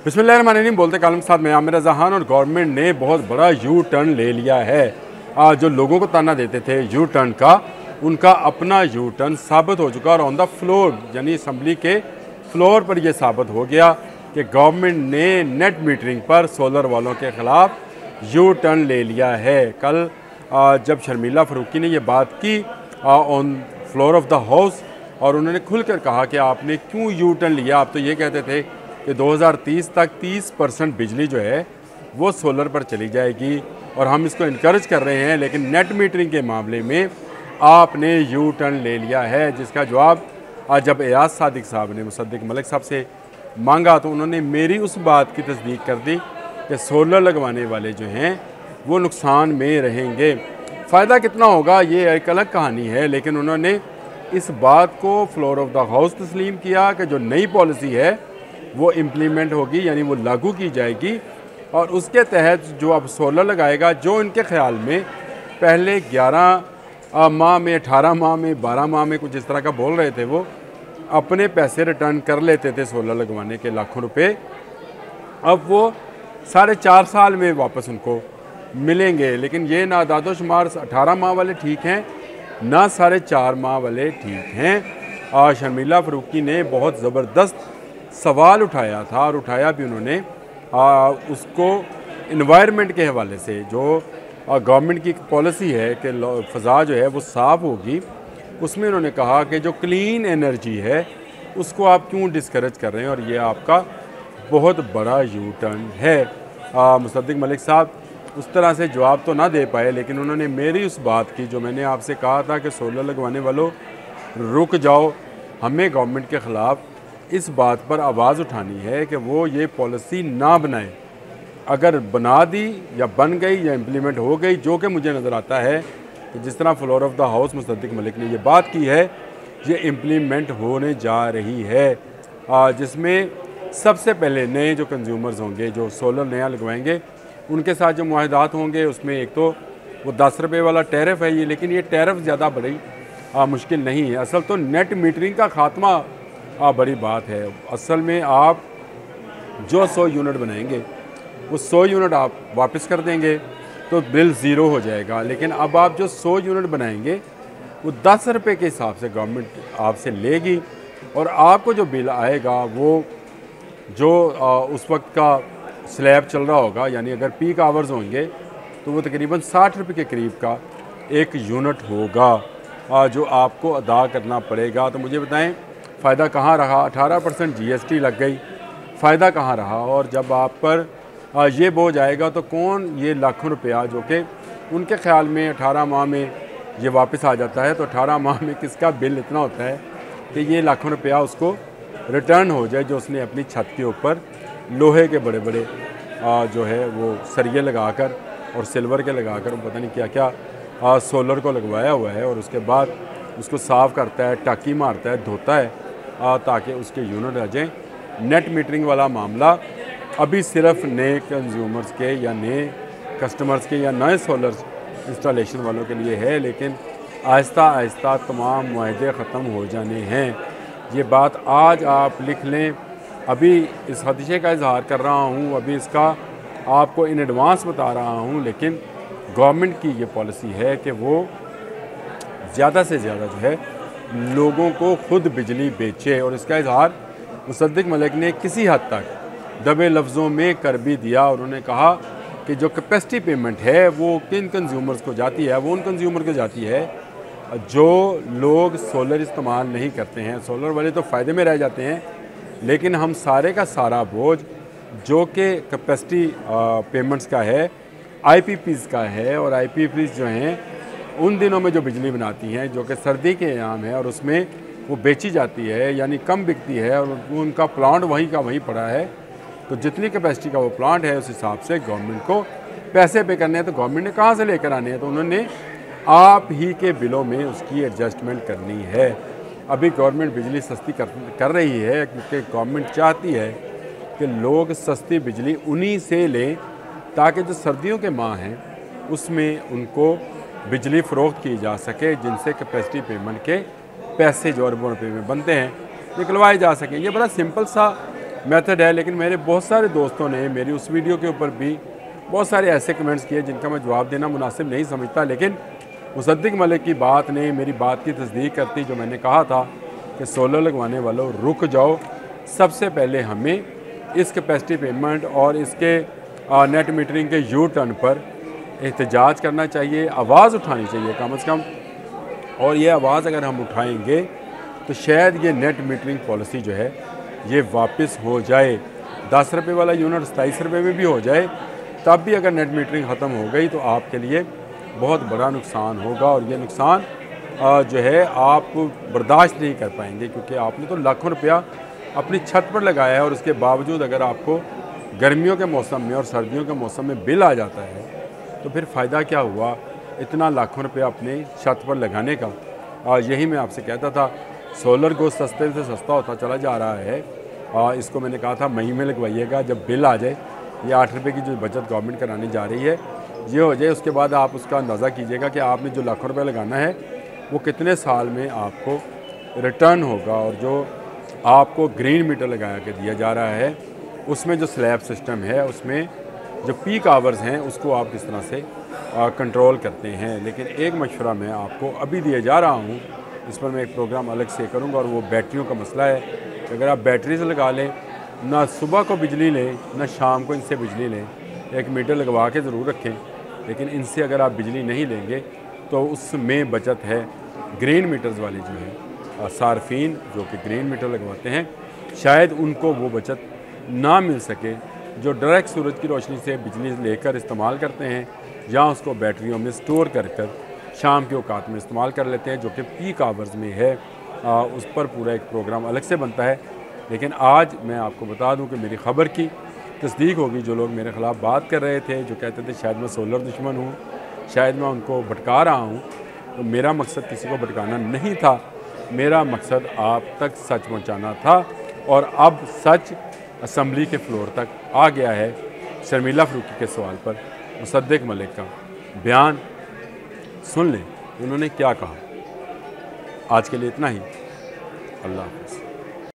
बिस्मिल्लाहिर्रहमानिर्रहीम। बोलते कालम साथ में आमिर जहान। और गवर्नमेंट ने बहुत बड़ा यू टर्न ले लिया है। जो लोगों को ताना देते थे यू टर्न का, उनका अपना यू टर्न साबित हो चुका। और ऑन द फ्लोर यानी असम्बली के फ्लोर पर यह साबित हो गया कि गवर्नमेंट ने नेट मीटरिंग पर सोलर वालों के ख़िलाफ़ यू टर्न ले लिया है। कल जब शर्मिला फ़ारूकी ने यह बात की on floor of the house, और उन्होंने खुलकर कहा कि आपने क्यों यू टर्न लिया। आप तो ये कहते थे कि 2030 तक 30% बिजली जो है वो सोलर पर चली जाएगी और हम इसको इनकरेज कर रहे हैं, लेकिन नेट मीटरिंग के मामले में आपने यू टर्न ले लिया है। जिसका जवाब आज जब एयाज सादिक साहब ने मुसद्दिक मलिक साहब से मांगा तो उन्होंने मेरी उस बात की तस्दीक कर दी कि सोलर लगवाने वाले जो हैं वो नुकसान में रहेंगे। फ़ायदा कितना होगा ये एक अलग कहानी है, लेकिन उन्होंने इस बात को फ्लोर ऑफ द हाउस तस्लीम किया कि जो नई पॉलिसी है वो इम्प्लीमेंट होगी, यानी वो लागू की जाएगी। और उसके तहत जो अब सोलर लगाएगा, जो इनके ख्याल में पहले 11 माह में, 18 माह में, 12 माह में कुछ इस तरह का बोल रहे थे, वो अपने पैसे रिटर्न कर लेते थे सोलर लगवाने के लाखों रुपए। अब वो 4.5 साल में वापस उनको मिलेंगे। लेकिन ये ना दादोशुमार 18 माह वाले ठीक हैं, ना 4.5 माह वाले ठीक हैं। शर्मिला फ़ारूकी ने बहुत ज़बरदस्त सवाल उठाया था, और उठाया भी उन्होंने उसको इन्वायरमेंट के हवाले से। जो गवर्नमेंट की पॉलिसी है कि फ़ज़ा जो है वो साफ़ होगी, उसमें उन्होंने कहा कि जो क्लीन एनर्जी है उसको आप क्यों डिस्करेज कर रहे हैं, और ये आपका बहुत बड़ा यू टर्न है। मुसद्दिक मलिक साहब उस तरह से जवाब तो ना दे पाए, लेकिन उन्होंने मेरी उस बात की, जो मैंने आपसे कहा था कि सोलर लगवाने वालों रुक जाओ, हमें गवर्नमेंट के ख़िलाफ़ इस बात पर आवाज़ उठानी है कि वो ये पॉलिसी ना बनाए। अगर बना दी या बन गई या इम्प्लीमेंट हो गई, जो कि मुझे नज़र आता है कि जिस तरह floor of the house Mossadegh Malik ने ये बात की है, ये इम्प्लीमेंट होने जा रही है। जिसमें सबसे पहले नए जो कंज्यूमर्स होंगे, जो सोलर नया लगवाएंगे, उनके साथ जो मुआहदात होंगे उसमें एक तो वो 10 रुपये वाला टैरिफ है ये, लेकिन ये टैरिफ ज़्यादा बड़ी मुश्किल नहीं है। असल तो नेट मीटरिंग का ख़ात्मा बड़ी बात है। असल में आप जो 100 यूनिट बनाएंगे वो 100 यूनिट आप वापस कर देंगे तो बिल ज़ीरो हो जाएगा। लेकिन अब आप जो 100 यूनिट बनाएंगे वो 10 रुपये के हिसाब से गवर्नमेंट आपसे लेगी, और आपको जो बिल आएगा वो जो उस वक्त का स्लैब चल रहा होगा, यानी अगर पीक आवर्स होंगे तो वो तकरीबन 60 रुपये के करीब का एक यूनिट होगा जो आपको अदा करना पड़ेगा। तो मुझे बताएं फ़ायदा कहाँ रहा। 18% GST लग गई, फ़ायदा कहाँ रहा। और जब आप पर ये बोझ आएगा तो कौन ये लाखों रुपया, जो कि उनके ख़्याल में 18 माह में ये वापस आ जाता है, तो 18 माह में किसका बिल इतना होता है कि ये लाखों रुपया उसको रिटर्न हो जाए, जो उसने अपनी छत के ऊपर लोहे के बड़े बड़े जो है वो सरिये लगाकर और सिल्वर के लगाकर पता नहीं क्या क्या सोलर को लगवाया हुआ है, और उसके बाद उसको साफ़ करता है, टाँकी मारता है, धोता है ताकि उसके यूनिट आ जाएँ। नेट मीटरिंग वाला मामला अभी सिर्फ नए कंज्यूमर्स के या नए कस्टमर्स के या नए सोलर इंस्टॉलेशन वालों के लिए है, लेकिन आहिस्ता आहिस्ता तमाम मुआहदे ख़त्म हो जाने हैं। ये बात आज आप लिख लें। अभी इस खदशे का इजहार कर रहा हूँ, अभी इसका आपको इन एडवांस बता रहा हूँ, लेकिन गवर्नमेंट की ये पॉलिसी है कि वो ज़्यादा से ज़्यादा जो है लोगों को खुद बिजली बेचे। और इसका इजहार मुसद्दिक मलिक ने किसी हद तक दबे लफ्ज़ों में कर भी दिया। उन्होंने कहा कि जो कैपेसिटी पेमेंट है वो किन कंज्यूमर्स को जाती है, वो उन कंज्यूमर को जाती है जो लोग सोलर इस्तेमाल नहीं करते हैं। सोलर वाले तो फ़ायदे में रह जाते हैं, लेकिन हम सारे का सारा बोझ जो कि कैपेसिटी पेमेंट्स का है, IPPs का है। और IPPs जो हैं उन दिनों में जो बिजली बनाती हैं, जो कि सर्दी के अयाम है और उसमें वो बेची जाती है, यानी कम बिकती है, और उनका प्लांट वहीं का वहीं पड़ा है, तो जितनी कैपेसिटी का वो प्लांट है उस हिसाब से गवर्नमेंट को पैसे पे करने हैं। तो गवर्नमेंट ने कहाँ से लेकर आने हैं, तो उन्होंने आप ही के बिलों में उसकी एडजस्टमेंट करनी है। अभी गवर्नमेंट बिजली सस्ती कर रही है, क्योंकि गवर्नमेंट चाहती है कि लोग सस्ती बिजली उन्हीं से लें, ताकि जो सर्दियों के माह हैं उसमें उनको बिजली फ़रोख्त की जा सके, जिनसे कैपेसिटी पेमेंट के पैसे जो अरबों रुपये में बनते हैं निकलवाए जा सकें। ये बड़ा सिंपल सा मेथड है, लेकिन मेरे बहुत सारे दोस्तों ने मेरी उस वीडियो के ऊपर भी बहुत सारे ऐसे कमेंट्स किए जिनका मैं जवाब देना मुनासिब नहीं समझता। लेकिन मुसद्दिक मलिक की बात ने मेरी बात की तस्दीक करती, जो मैंने कहा था कि सोलर लगवाने वालों रुक जाओ, सबसे पहले हमें इस कैपेसिटी पेमेंट और इसके नेट मीटरिंग के यू टर्न पर एहतजाज करना चाहिए, आवाज़ उठानी चाहिए कम से कम। और ये आवाज़ अगर हम उठाएंगे तो शायद ये नेट मीटरिंग पॉलिसी जो है ये वापस हो जाए। 10 रुपये वाला यूनिट 27 रुपये में भी हो जाए, तब भी अगर नेट मीटरिंग ख़त्म हो गई तो आपके लिए बहुत बड़ा नुकसान होगा। और ये नुकसान जो है आप बर्दाश्त नहीं कर पाएंगे, क्योंकि आपने तो लाखों रुपया अपनी छत पर लगाया है और उसके बावजूद अगर आपको गर्मियों के मौसम में और सर्दियों के मौसम में बिल आ जाता है तो फिर फ़ायदा क्या हुआ इतना लाखों रुपया अपने छत पर लगाने का। यही मैं आपसे कहता था, सोलर को सस्ते से सस्ता होता चला जा रहा है। इसको मैंने कहा था मई में लगवाइएगा, जब बिल आ जाए, ये 8 रुपये की जो बचत गवर्नमेंट कराने जा रही है ये हो जाए, उसके बाद आप उसका अंदाज़ा कीजिएगा कि आपने जो लाखों रुपये लगाना है वो कितने साल में आपको रिटर्न होगा। और जो आपको ग्रीन मीटर लगा के दिया जा रहा है उसमें जो स्लैब सिस्टम है, उसमें जो पीक आवर्स हैं उसको आप किस तरह से कंट्रोल करते हैं। लेकिन एक मशवरा मैं आपको अभी दिए जा रहा हूँ, इस पर मैं एक प्रोग्राम अलग से करूँगा, और वो बैटरियों का मसला है कि अगर आप बैटरी से लगा लें, ना सुबह को बिजली लें ना शाम को इनसे बिजली लें, एक मीटर लगवा के ज़रूर रखें, लेकिन इनसे अगर आप बिजली नहीं लेंगे तो उसमें बचत है। ग्रीन मीटर्स वाले जो हैं सार्फिन जो कि ग्रीन मीटर लगवाते हैं, शायद उनको वो बचत ना मिल सके जो डायरेक्ट सूरज की रोशनी से बिजली लेकर इस्तेमाल करते हैं, या उसको बैटरियों में स्टोर कर शाम के औकात में इस्तेमाल कर लेते हैं, जो कि पीक आवर्स में है। उस पर पूरा एक प्रोग्राम अलग से बनता है। लेकिन आज मैं आपको बता दूं कि मेरी ख़बर की तस्दीक होगी। जो लोग मेरे ख़िलाफ़ बात कर रहे थे, जो कहते थे शायद मैं सोलर दुश्मन हूँ, शायद मैं उनको भटका रहा हूँ, तो मेरा मकसद किसी को भटकाना नहीं था। मेरा मकसद आप तक सच पहुँचाना था, और अब सच असम्बली के फ्लोर तक आ गया है। शर्मिला फ़ारूकी के सवाल पर मुसद्दिक मलिक का बयान सुन लें, उन्होंने क्या कहा। आज के लिए इतना ही। अल्लाह हाफ़िज़।